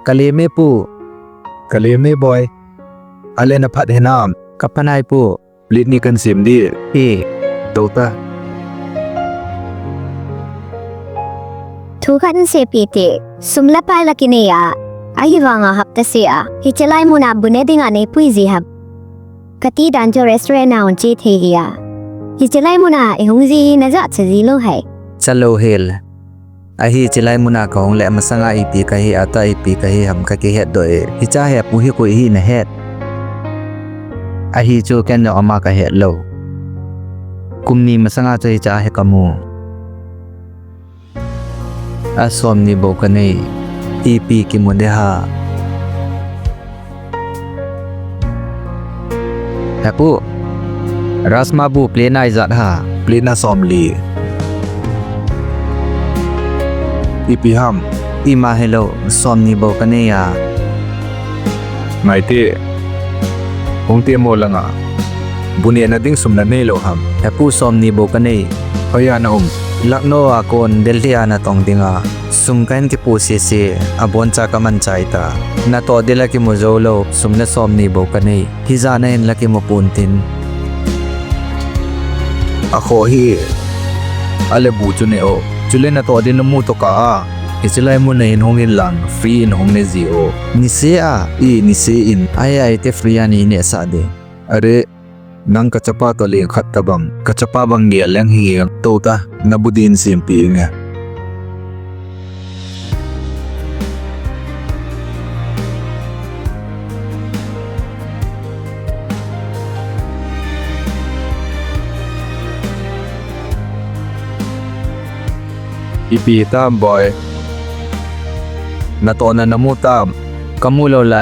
กะเลเมปูกะเลเมบอยอะไรนะพัดเฮนาม กับพนายปู ลิดนี่กันเสียมดี พี่ โตตา Tuhan sepite sumla pala kineya ayivanga haptasia hichalai muna bunedinga ne puizi hab kati danjo restaurant na unchi thegiya hichalai muna ehungzi naza chazi lo hai จะโลเฮลไอฮีจิไลมุนาของแหลมสังอีปีกะฮีอาตาอีปีกะฮีหำกะกิเฮ็ดโดยฮิจ้าเฮปูฮิกุอีฮีนะเฮ็ดไอฮีจูแกนออกมากะเฮ็ดโลกุมนี้มาสังอาจะฮิจ้าเฮกะมูอาสอมนี่โบกันนี่อีปีกิมุนเดฮาแฮปูรัสมาบูเปลนายจัดฮา ปลีนาซอมลีอีปีฮัม อีมาเฮโลสอมนี่โบกันนี่ยา ไงเต้คงเตรียมโมลังอ่ะบุญเนียนดิ้งสมนันเน่โลฮัม แฮปูสอมนี่โบกันนี่ พยานาอม ลักโนอากอนเดลที่อานาตองดิงาสุมกันที่ปูเสียอบอนจากมันใจตานาโตเดลกิโมโจโลสุมเนซอมนีโบกันนี่ฮิจานะเห็นลักิโมปูนติน อะโคฮีอะไรบูจุเนโอจุเลนตัวดินมูตกาอิสลามมุนเนหงอินลังฟรีอินหงเนซิโอ นิเซีย อีนิเซอิน ไอเตฟรียานีเนซาเด are nang kachapa to le khattabam kachapa bang nge lang hi to ta nabudin simpi nga ipi tam boy na to na namutam กัมูโลไล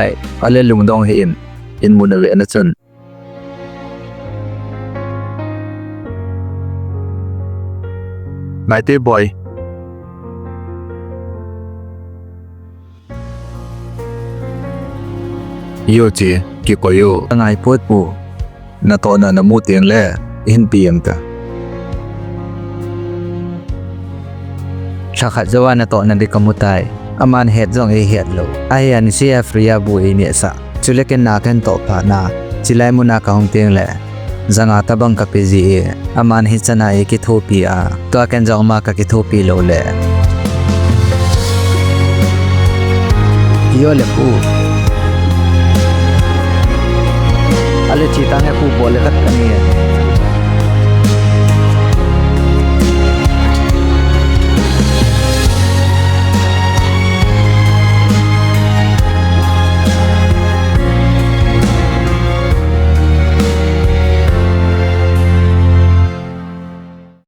ale lungdong hin in muna we na chun Night boy Yo chi ki ko yo ตั้งไงพูดปู na to na namutian le in pm ta ชักขัดจะว่านาโตนันดิกมุตายอามันเฮ็ดจงเฮ็ดโลไออันเสียฟรียาบุยเนสะจุเลกันนากันโตปานาจิไลมุนาคองเตียงแหละจังอาตบังกับจีอามันฮิจนาเอกิโทปีอาตัวกันจงมากับกิโทปีโลแหละโยเลปูอะไรที่ตั้งให้ผู้บริหารกันเนี่ย